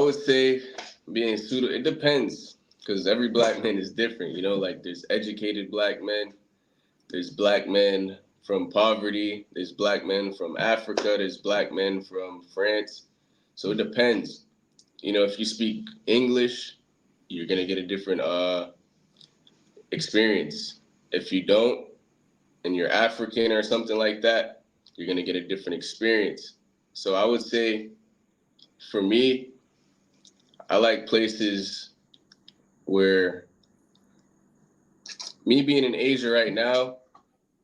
would say being pseudo. It depends because every black man is different. Like there's educated black men, there's black men from poverty, there's black men from Africa, there's black men from France. So it depends. If you speak English, you're gonna get a different experience. If you don't, and you're African or something like that, you're gonna get a different experience. So I would say, for me, I like places where, me being in Asia right now,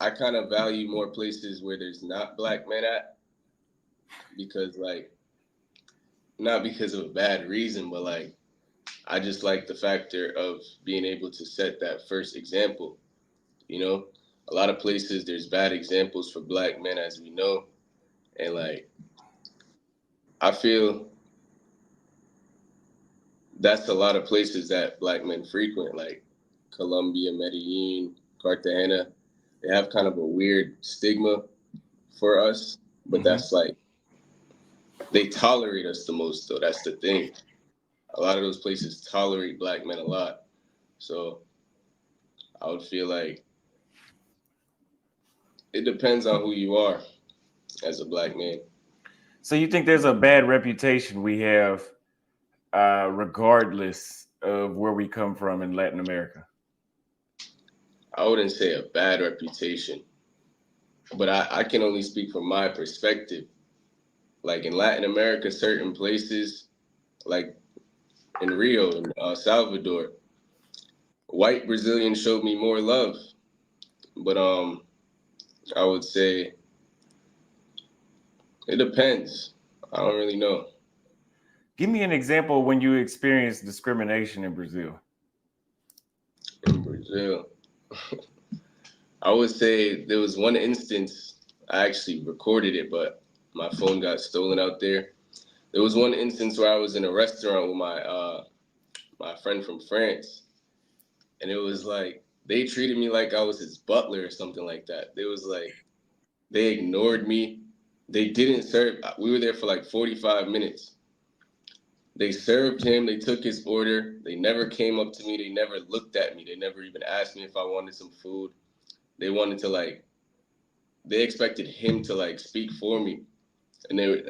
I kind of value more places where there's not black men at, because like, not because of a bad reason, but like, I just like the factor of being able to set that first example. You know, a lot of places there's bad examples for black men, as we know, and like, I feel that's a lot of places that black men frequent, like Colombia, Medellin, Cartagena. They have kind of a weird stigma for us, but that's like, they tolerate us the most, though. That's the thing. A lot of those places tolerate black men a lot. So I would feel like it depends on who you are as a black man. So you think there's a bad reputation we have, regardless of where we come from in Latin America? I wouldn't say a bad reputation, but I can only speak from my perspective. Like in Latin America, certain places, like in Rio and Salvador, white Brazilians showed me more love. But I would say it depends. I don't really know. Give me an example when you experienced discrimination in Brazil. In Brazil, I would say there was one instance. I actually recorded it, but my phone got stolen out there. There was one instance where I was in a restaurant with my friend from France, and it was like they treated me like I was his butler or something like that. They was like, they ignored me. They didn't serve. We were there for like 45 minutes. They served him. They took his order. They never came up to me. They never looked at me. They never even asked me if I wanted some food. They wanted to like, they expected him to like speak for me. And they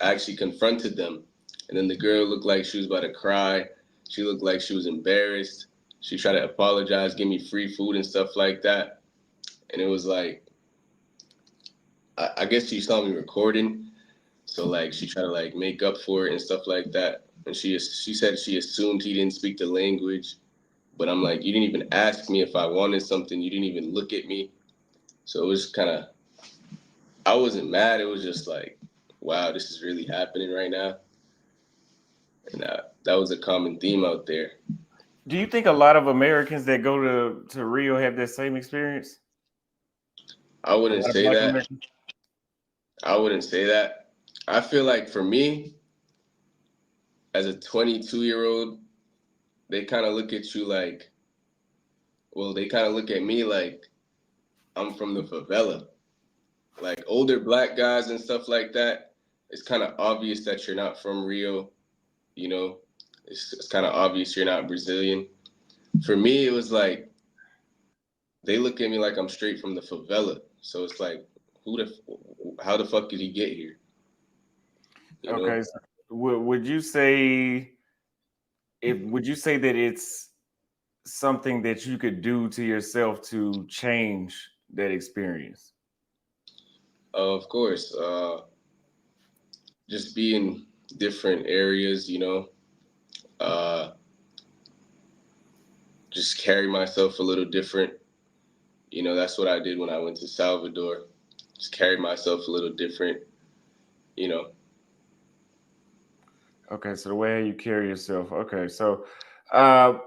I actually confronted them. And then the girl looked like she was about to cry. She looked like she was embarrassed. She tried to apologize, give me free food and stuff like that. And it was like, I guess she saw me recording, so like she tried to like make up for it and stuff like that. And she said she assumed he didn't speak the language, but I'm like, you didn't even ask me if I wanted something. You didn't even look at me. So it was kind of, I wasn't mad. It was just like, wow, this is really happening right now. And that was a common theme out there. Do you think a lot of Americans that go to Rio have that same experience? I A wouldn't lot of say Black that. Americans. I wouldn't say that. I feel like for me, as a 22-year-old, they kind of look at you like, well, they kind of look at me like I'm from the favela. Like older black guys and stuff like that, it's kind of obvious that you're not from Rio. You know, it's kind of obvious you're not Brazilian. For me, it was like they look at me like I'm straight from the favela. So it's like, how the fuck did he get here? You know? Okay, so would you say, if would you say that it's something that you could do to yourself to change that experience? Of course, just be in different areas. Uh, just carry myself a little different. That's what I did when I went to Salvador. Just carry myself a little different. You know, Okay, so the way you carry yourself. Okay, so uh,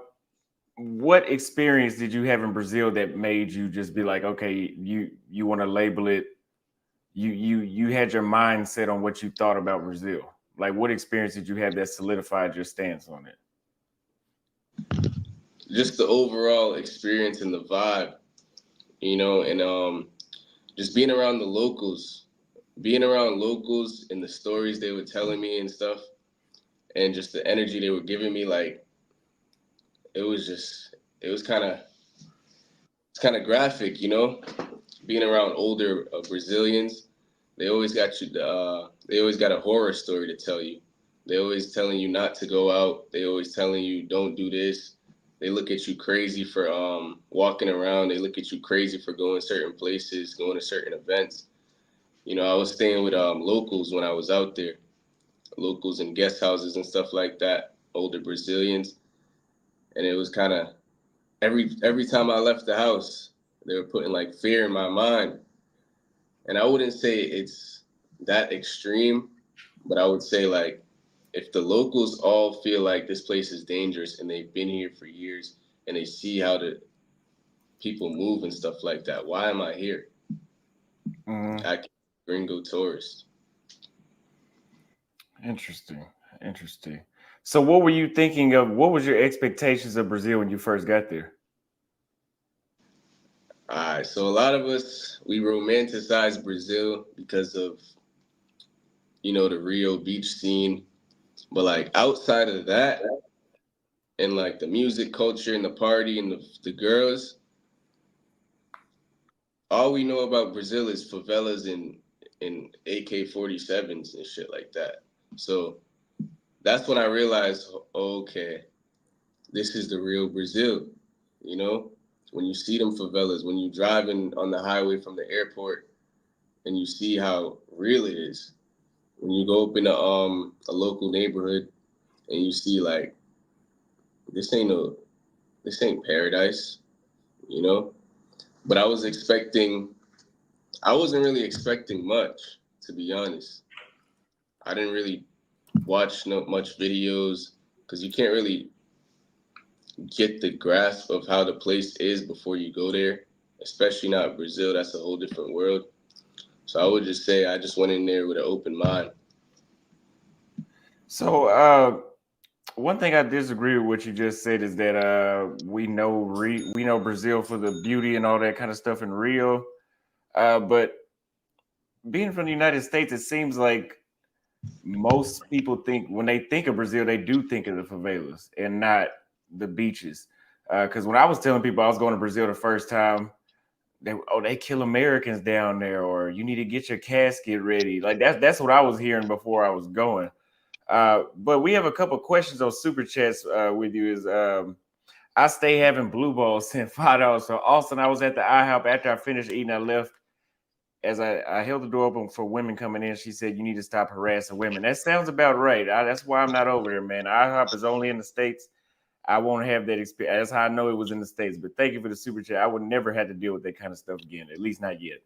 what experience did you have in Brazil that made you just be like, okay, you want to label it? You had your mind set on what you thought about Brazil. Like, what experience did you have that solidified your stance on it? just the overall experience and the vibe. And just being around the locals, and the stories they were telling me and stuff. and just the energy they were giving me, like it was just it was kind of it's kind of graphic, you know, being around older Brazilians. They always got you. They always got a horror story to tell you. They always telling you not to go out. They always telling you don't do this. They look at you crazy for walking around. They look at you crazy for going certain places, going to certain events. You know, I was staying with locals when I was out there, locals in guest houses and stuff like that, older Brazilians, and it was kind of every time I left the house, they were putting like fear in my mind. And I wouldn't say it's that extreme, but I would say like if the locals all feel like this place is dangerous and they've been here for years and they see how the people move and stuff like that, why am I here? Mm-hmm. I can gringo tourist. Interesting. Interesting. So what were you thinking of? What was your expectations of Brazil when you first got there? All right, so a lot of us we romanticize Brazil because of the Rio beach scene, but like outside of that, and like the music culture and the party and the girls, all we know about Brazil is favelas and AK-47s and shit like that. So that's when I realized, okay, this is the real Brazil. You know, when you see them favelas, when you driving on the highway from the airport and you see how real it is. When you go up in a local neighborhood and you see like this ain't no this ain't paradise, you know. But I wasn't really expecting much, to be honest. I didn't really watch no much videos because you can't really get the grasp of how the place is before you go there, especially not Brazil. That's a whole different world. So I would just say I just went in there with an open mind. So one thing I disagree with what you just said is that we know Brazil for the beauty and all that kind of stuff in Rio. But being from the United States, it seems like most people think when they think of Brazil, they do think of the favelas and not the beaches. Because when I was telling people I was going to Brazil the first time, they kill Americans down there, or you need to get your casket ready. Like that's what I was hearing before I was going. But we have a couple questions on super chats with you. Is I stay having blue balls sent $5. So Austin, I was at the IHOP after I finished eating. I left as I held the door open for women coming in. She said, "You need to stop harassing women." That sounds about right. That's why I'm not over there, man. IHOP is only in the States. I won't have that experience. That's how I know it was in the States. But thank you for the super chat. I would never have to deal with that kind of stuff again, at least not yet.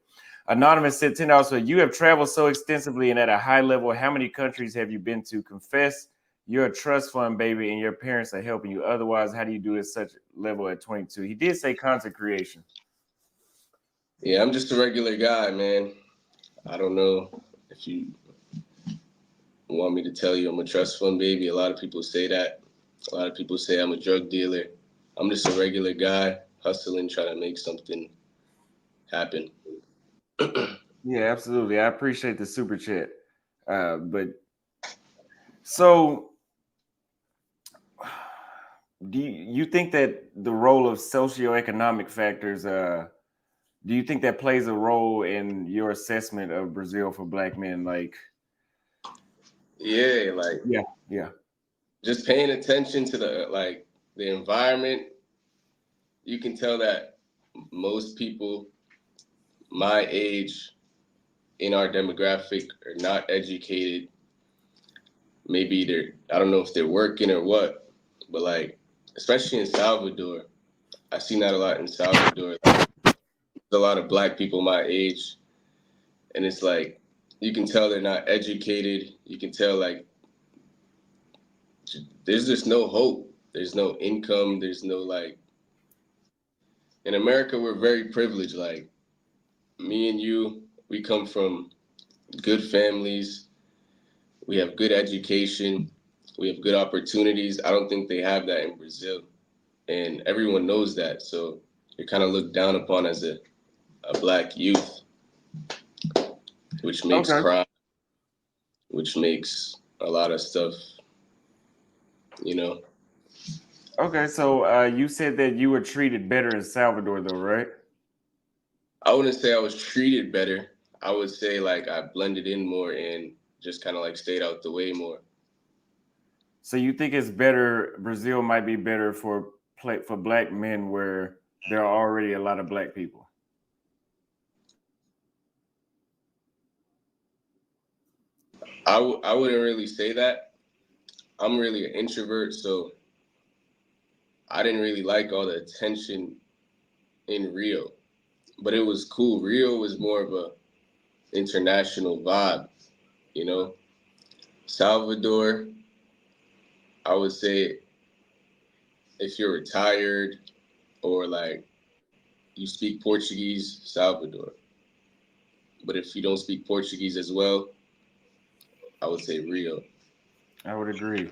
Anonymous said $10. So you have traveled so extensively and at a high level. How many countries have you been to? Confess you're a trust fund baby and your parents are helping you. Otherwise, how do you do at such level at 22? He did say content creation. Yeah, I'm just a regular guy, man. I don't know if you want me to tell you I'm a trust fund baby. A lot of people say that. A lot of people say I'm a drug dealer. I'm just a regular guy hustling, trying to make something happen. Yeah, absolutely. I appreciate the super chat. But so do you think that the role of socioeconomic factors do you think that plays a role in your assessment of Brazil for black men? Like, Yeah, like yeah, yeah. just paying attention to the environment, you can tell that most people my age in our demographic are not educated. Maybe I don't know if they're working or what, but like especially in Salvador, I seen that a lot in Salvador. There's a lot of black people my age, and it's like you can tell they're not educated. You can tell like there's just no hope. There's no income. There's no like in America we're very privileged. Like me and you, we come from good families. We have good education. We have good opportunities. I don't think they have that in Brazil, and everyone knows that. So you're kind of looked down upon as a black youth, which makes Okay. crime, which makes a lot of stuff you know. Okay, so you said that you were treated better in Salvador, though, right? I wouldn't say I was treated better. I would say like I blended in more and just kind of like stayed out the way more. So you think it's better? Brazil might be better for black men where there are already a lot of black people. I wouldn't really say that. I'm really an introvert, so I didn't really like all the attention in Rio, but it was cool. Rio was more of a international vibe, you know. Salvador, I would say if you're retired or like you speak Portuguese, Salvador. But if you don't speak Portuguese as well, I would say Rio. I would agree.